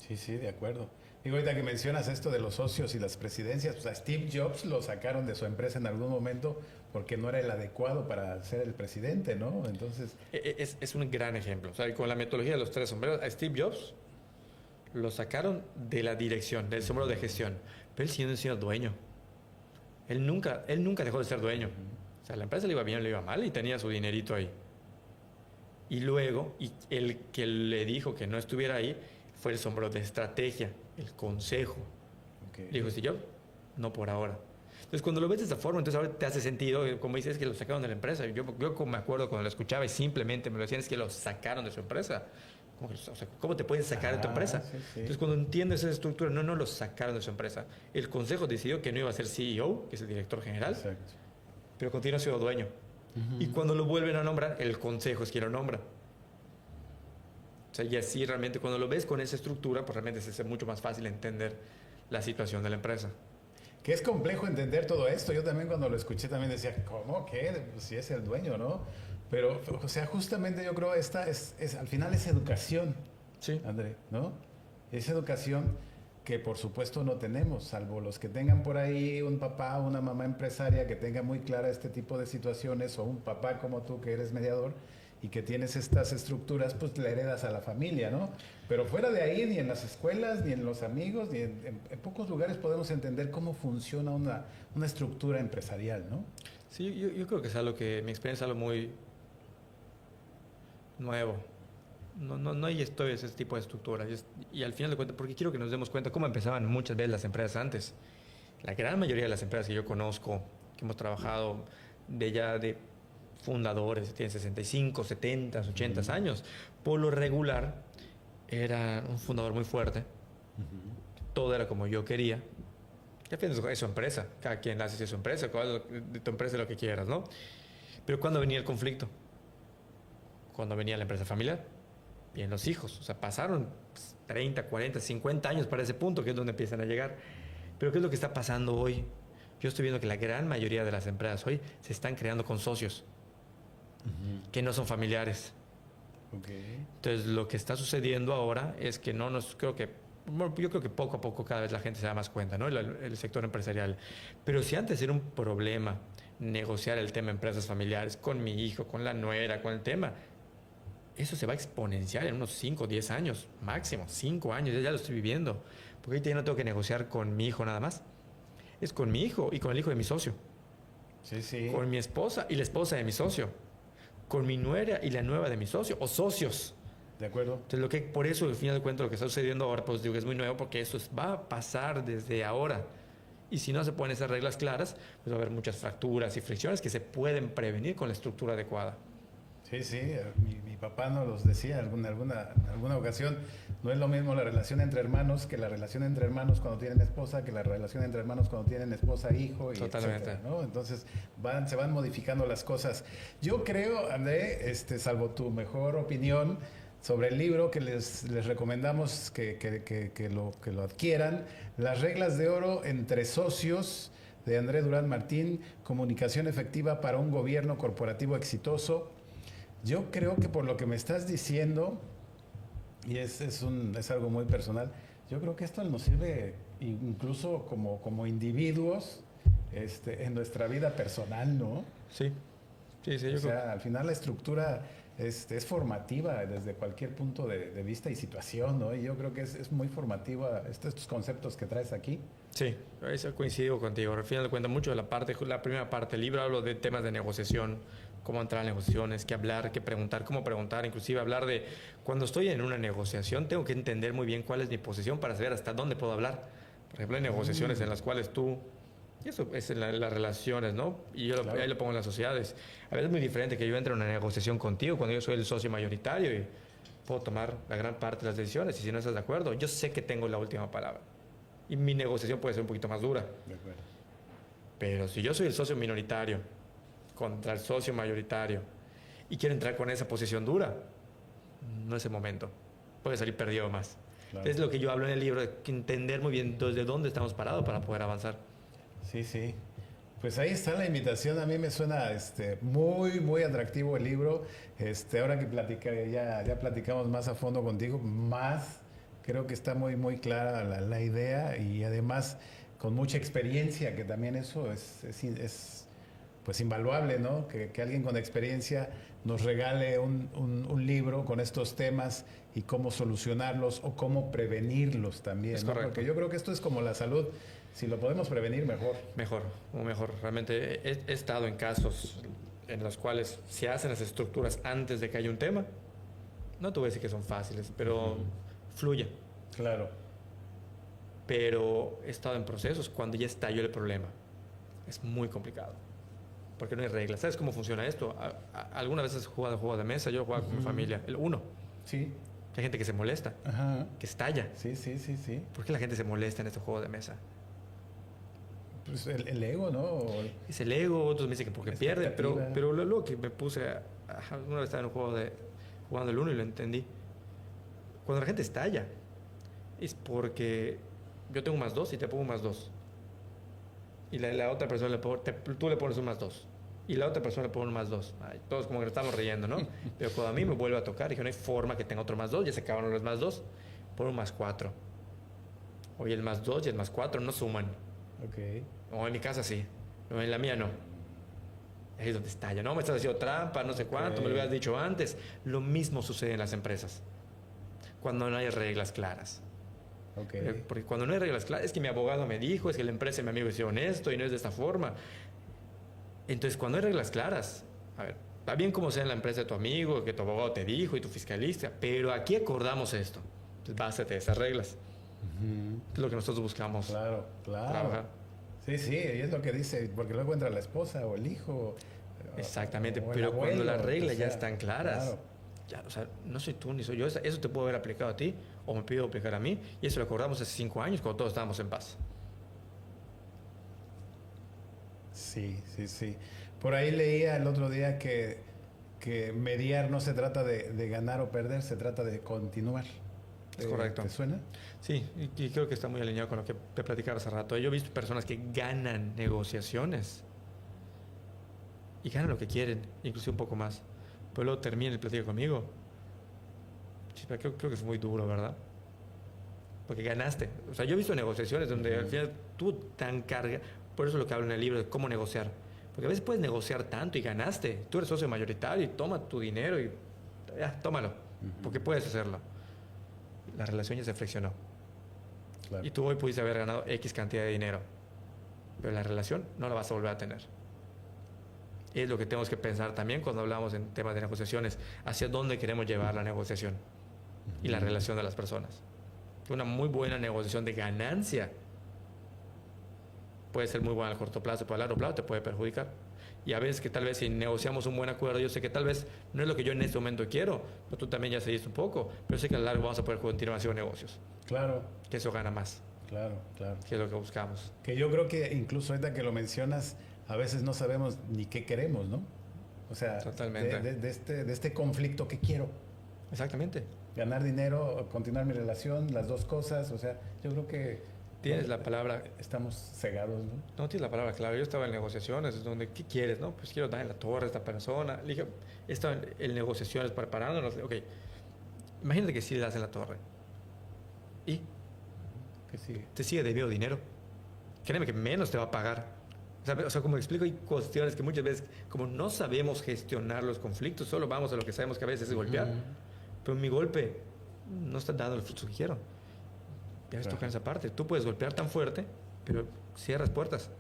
Sí, sí, de acuerdo. Digo, ahorita que mencionas esto de los socios y las presidencias, pues a Steve Jobs lo sacaron de su empresa en algún momento porque no era el adecuado para ser el presidente, ¿no? Entonces... Es un gran ejemplo. O sea, con la metodología de los 3 sombreros, a Steve Jobs lo sacaron de la dirección, del sombrero de gestión, pero él siendo sido dueño. Él nunca dejó de ser dueño. O sea, la empresa le iba bien, le iba mal y tenía su dinerito ahí. Y luego, y el que le dijo que no estuviera ahí fue el sombrero de estrategia, el consejo. Okay. Le dijo, si yo, no por ahora. Entonces, cuando lo ves de esta forma, entonces ahora te hace sentido, como dices, es que lo sacaron de la empresa. Yo me acuerdo cuando lo escuchaba y simplemente me lo decían, es que lo sacaron de su empresa. ¿Cómo te pueden sacar de tu empresa? Sí, sí. Entonces, cuando entiendes esa estructura, no lo sacaron de su empresa. El consejo decidió que no iba a ser CEO, que es el director general, Exacto. pero continúa siendo dueño. Y cuando lo vuelven a nombrar, el consejo es quien lo nombra. O sea, y así realmente cuando lo ves con esa estructura, pues realmente se hace mucho más fácil entender la situación de la empresa. Que es complejo entender todo esto. Yo también cuando lo escuché también decía, ¿cómo? ¿Qué? Pues si es el dueño, ¿no? Pero, o sea, justamente yo creo esta al final es educación, Sí. André, ¿no? Es educación que por supuesto no tenemos, salvo los que tengan por ahí un papá o una mamá empresaria que tenga muy clara este tipo de situaciones, o un papá como tú que eres mediador y que tienes estas estructuras, pues le heredas a la familia, ¿no? Pero fuera de ahí, ni en las escuelas, ni en los amigos, ni en pocos lugares podemos entender cómo funciona una estructura empresarial, ¿no? Sí, yo creo que es algo que, mi experiencia es algo muy nuevo. No hay ese tipo de estructuras. Y al final de cuentas, porque quiero que nos demos cuenta cómo empezaban muchas veces las empresas antes. La gran mayoría de las empresas que yo conozco, que hemos trabajado de fundadores, tienen 65, 70, 80 años, por lo regular era un fundador muy fuerte. Todo era como yo quería. Y al final es su empresa. Cada quien hace su empresa, de tu empresa lo que quieras, ¿no? Pero ¿cuándo venía el conflicto? Cuando venía la empresa familiar. Bien, los hijos. O sea, pasaron 30, 40, 50 años para ese punto, que es donde empiezan a llegar. Pero ¿qué es lo que está pasando hoy? Yo estoy viendo que la gran mayoría de las empresas hoy se están creando con socios que no son familiares. Okay. Entonces, lo que está sucediendo ahora es que yo creo que poco a poco cada vez la gente se da más cuenta, ¿no? El sector empresarial. Pero si antes era un problema negociar el tema de empresas familiares con mi hijo, con la nuera, con el tema, eso se va a exponenciar en unos 5 o 10 años, máximo, 5 años, ya lo estoy viviendo. Porque ahorita ya no tengo que negociar con mi hijo nada más. Es con mi hijo y con el hijo de mi socio. Sí, sí. Con mi esposa y la esposa de mi socio. Con mi nuera y la nueva de mi socio, o socios. De acuerdo. Entonces, por eso, al final de cuentas, lo que está sucediendo ahora, pues digo que es muy nuevo, porque eso va a pasar desde ahora. Y si no se ponen esas reglas claras, pues va a haber muchas fracturas y fricciones que se pueden prevenir con la estructura adecuada. Sí, sí, mi papá nos los decía en alguna ocasión. No es lo mismo la relación entre hermanos que la relación entre hermanos cuando tienen esposa, que la relación entre hermanos cuando tienen esposa, hijo, y Totalmente. etcétera, ¿no? Entonces se van modificando las cosas. Yo creo, André, salvo tu mejor opinión sobre el libro que les recomendamos que lo adquieran, Las reglas de oro entre socios, de André Durán Martín, Comunicación efectiva para un gobierno corporativo exitoso. Yo creo que por lo que me estás diciendo, y es algo muy personal, yo creo que esto nos sirve incluso como individuos en nuestra vida personal, ¿no? Sí, sí, yo O sea, al final la estructura es formativa desde cualquier punto de vista y situación, ¿no? Y yo creo que es muy formativa estos conceptos que traes aquí. Sí, eso coincido contigo. Al final de cuentas, mucho de la primera parte del libro hablo de temas de negociación, cómo entrar en negociaciones, qué hablar, qué preguntar, cómo preguntar, inclusive hablar de cuando estoy en una negociación tengo que entender muy bien cuál es mi posición para saber hasta dónde puedo hablar. Por ejemplo, hay negociaciones en las cuales y eso es en las relaciones, ¿no? Y yo Claro. ahí lo pongo en las sociedades. A veces es muy diferente que yo entre en una negociación contigo cuando yo soy el socio mayoritario y puedo tomar la gran parte de las decisiones, y si no estás de acuerdo, yo sé que tengo la última palabra. Y mi negociación puede ser un poquito más dura. De acuerdo. Pero si yo soy el socio minoritario contra el socio mayoritario y quiero entrar con esa posición dura, no es el momento. Puede salir perdido más. Claro. Es lo que yo hablo en el libro, de que entender muy bien desde dónde estamos parados para poder avanzar. Sí, sí. Pues ahí está la invitación. A mí me suena muy, muy atractivo el libro. Ahora que ya platicamos más a fondo contigo, más creo que está muy, muy clara la idea y además con mucha experiencia, que también eso es pues invaluable, ¿no? Que alguien con experiencia nos regale un libro con estos temas y cómo solucionarlos o cómo prevenirlos también, Es ¿no? correcto. Porque yo creo que esto es como la salud. Si lo podemos prevenir, mejor. Mejor. Realmente he estado en casos en los cuales se hacen las estructuras antes de que haya un tema. No te voy a decir que son fáciles, pero fluye. Claro. Pero he estado en procesos cuando ya estalló el problema. Es muy complicado. Porque no hay reglas. ¿Sabes cómo funciona esto? ¿Alguna vez has jugado juegos de mesa? Yo he jugado con mi familia. El uno. Sí. Hay gente que se molesta. Ajá. Que estalla. Sí. ¿Por qué la gente se molesta en este juego de mesa? Pues el ego, ¿no? Es el ego, otros me dicen que porque pierden, pero luego que me puse una vez estaba en un juego jugando el uno y lo entendí. Cuando la gente estalla, es porque yo tengo un +2 y te pongo un +2. Y la otra persona tú le pones un +2. Y la otra persona le pone un +2. Ay, todos como que estamos riendo, ¿no? Pero cuando a mí me vuelve a tocar, dije, no hay forma que tenga otro +2, ya se acabaron los +2. Pon un +4. Oye, el +2 y el +4 no suman. Ok. O en mi casa sí, pero en la mía no. Ahí es donde estalla. No me estás haciendo trampa, no sé cuánto, me lo hubieras dicho antes. Lo mismo sucede en las empresas. Cuando no hay reglas claras. Okay. Porque cuando no hay reglas claras, es que mi abogado me dijo, es que la empresa y mi amigo hicieron esto y no es de esta forma. Entonces, cuando hay reglas claras, a ver, va bien como sea en la empresa de tu amigo, que tu abogado te dijo y tu fiscalista, pero aquí acordamos esto. Entonces, básate de esas reglas. Es lo que nosotros buscamos. Claro. Trabajar. Sí, y es lo que dice, porque luego entra la esposa o el hijo. Exactamente, o el pero abuelo, cuando las reglas o sea, ya están claras, claro. ya, o sea, no soy tú ni soy yo, eso te puedo haber aplicado a ti o me pido aplicar a mí, y eso lo acordamos hace 5 años cuando todos estábamos en paz. Sí. Por ahí leía el otro día que mediar no se trata de ganar o perder, se trata de continuar. Es correcto. ¿Te suena? Sí, y creo que está muy alineado con lo que te platicaba hace rato. Yo he visto personas que ganan negociaciones y ganan lo que quieren, incluso un poco más. Pero luego terminan el platico conmigo. Sí, pero creo que es muy duro, ¿verdad? Porque ganaste. O sea, yo he visto negociaciones donde al final tú tan carga. Por eso lo que hablo en el libro de cómo negociar. Porque a veces puedes negociar tanto y ganaste. Tú eres socio mayoritario y toma tu dinero y ya, tómalo. Porque puedes hacerlo. La relación ya se friccionó. Claro. Y tú hoy pudiste haber ganado X cantidad de dinero. Pero la relación no la vas a volver a tener. Y es lo que tenemos que pensar también cuando hablamos en temas de negociaciones. Hacia dónde queremos llevar la negociación y la relación de las personas. Una muy buena negociación de ganancia puede ser muy buena al corto plazo, pero a largo plazo te puede perjudicar. Y a veces que tal vez si negociamos un buen acuerdo, yo sé que tal vez no es lo que yo en este momento quiero, pero tú también ya cediste un poco, pero sé que a lo largo vamos a poder continuar haciendo negocios. Claro. Que eso gana más. Claro. Que es lo que buscamos. Que yo creo que incluso ahorita que lo mencionas, a veces no sabemos ni qué queremos, ¿no? O sea, totalmente. De este conflicto, ¿qué quiero? Exactamente. Ganar dinero, continuar mi relación, las dos cosas, o sea, yo creo que Tienes la palabra. Estamos cegados, ¿no? No tienes la palabra clave. Yo estaba en negociaciones, donde, ¿qué quieres? No, pues quiero darle la torre a esta persona. Le dije, estaba en negociaciones preparándonos. Ok, imagínate que sí le das en la torre. ¿Y? ¿Qué sigue? Te sigue debiendo dinero. Créeme que menos te va a pagar. O sea, como explico, hay cuestiones que muchas veces, como no sabemos gestionar los conflictos, solo vamos a lo que sabemos que a veces es golpear. Pero mi golpe no está dando el fruto que quiero. Ya ves, toca esa parte. Tú puedes golpear tan fuerte, pero cierras puertas.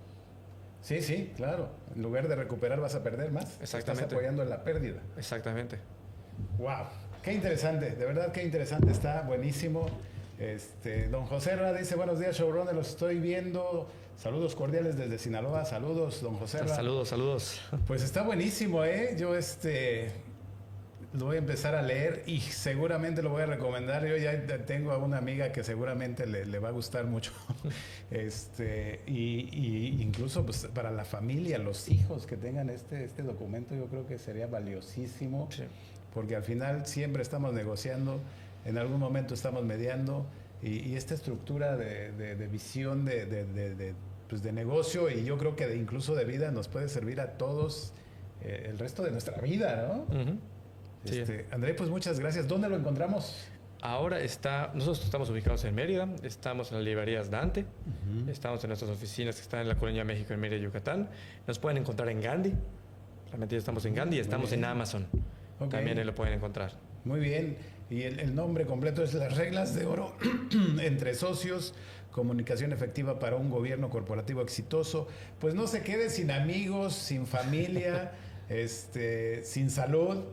Sí, claro. En lugar de recuperar vas a perder más. Exactamente. Estás apoyando en la pérdida. Exactamente. Wow, qué interesante. De verdad, qué interesante está. Buenísimo. Don José Ra dice, buenos días, showrunner, los estoy viendo. Saludos cordiales desde Sinaloa. Saludos, don José Ra. Saludos. Pues está buenísimo, ¿eh? Yo lo voy a empezar a leer y seguramente lo voy a recomendar. Yo ya tengo a una amiga que seguramente le va a gustar mucho. Y incluso pues, para la familia, los hijos que tengan este documento, yo creo que sería valiosísimo. Sí. Porque al final siempre estamos negociando, en algún momento estamos mediando y esta estructura de visión de pues de negocio, y yo creo que incluso de vida nos puede servir a todos el resto de nuestra vida, ¿no? Ujú. Sí. André, pues muchas gracias. ¿Dónde lo encontramos? Ahora nosotros estamos ubicados en Mérida, estamos en las librerías Dante, estamos en nuestras oficinas que están en la Colonia México, en Mérida, Yucatán. Nos pueden encontrar en Gandhi, realmente ya estamos en Gandhi, y estamos en Amazon. Okay. También ahí lo pueden encontrar. Muy bien, y el nombre completo es Las Reglas de Oro entre Socios, comunicación efectiva para un gobierno corporativo exitoso. Pues no se quede sin amigos, sin familia, sin salud.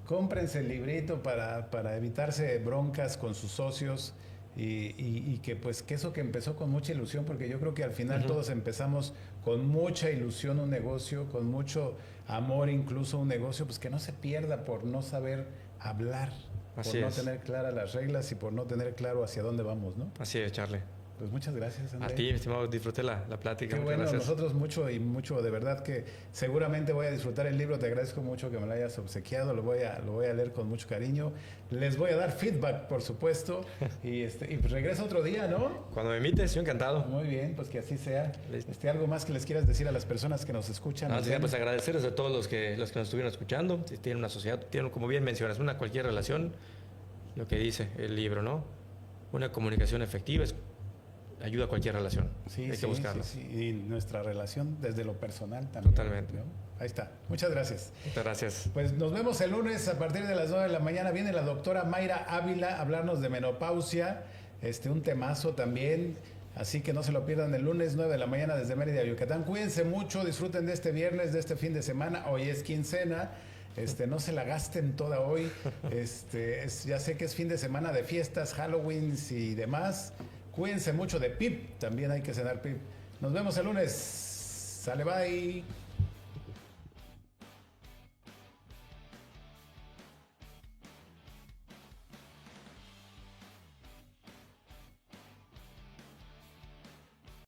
Cómprense el librito para evitarse broncas con sus socios y que pues que eso que empezó con mucha ilusión, porque yo creo que al final todos empezamos con mucha ilusión un negocio, con mucho amor incluso un negocio, pues que no se pierda por no saber hablar, por no tener claras las reglas y por no tener claro hacia dónde vamos, ¿no? Así es, Charlie. Pues muchas gracias, André. A ti, mi estimado, disfruté la plática. Qué bueno, gracias. nosotros mucho, de verdad que seguramente voy a disfrutar el libro. Te agradezco mucho que me lo hayas obsequiado, lo voy a leer con mucho cariño. Les voy a dar feedback, por supuesto, y pues regresa otro día, ¿no? Cuando me invites, yo encantado. Muy bien, pues que así sea. ¿Algo más que les quieras decir a las personas que nos escuchan? Pues agradecerles a todos los que nos estuvieron escuchando. Si tienen una sociedad, tienen, como bien mencionas, cualquier relación, lo que dice el libro, ¿no? Una comunicación efectiva ayuda a cualquier relación. Hay que buscarla. Sí. Y nuestra relación desde lo personal también. Totalmente. ¿No? Ahí está. Muchas gracias. Muchas gracias. Pues nos vemos el lunes a partir de las 9 de la mañana. Viene la doctora Mayra Ávila a hablarnos de menopausia. Un temazo también. Así que no se lo pierdan el lunes 9 de la mañana desde Mérida, Yucatán. Cuídense mucho, disfruten de este viernes, de este fin de semana. Hoy es quincena. No se la gasten toda hoy. Ya sé que es fin de semana de fiestas, Halloween y demás. Cuídense mucho de PIP, también hay que cenar PIP. Nos vemos el lunes. Sale, bye.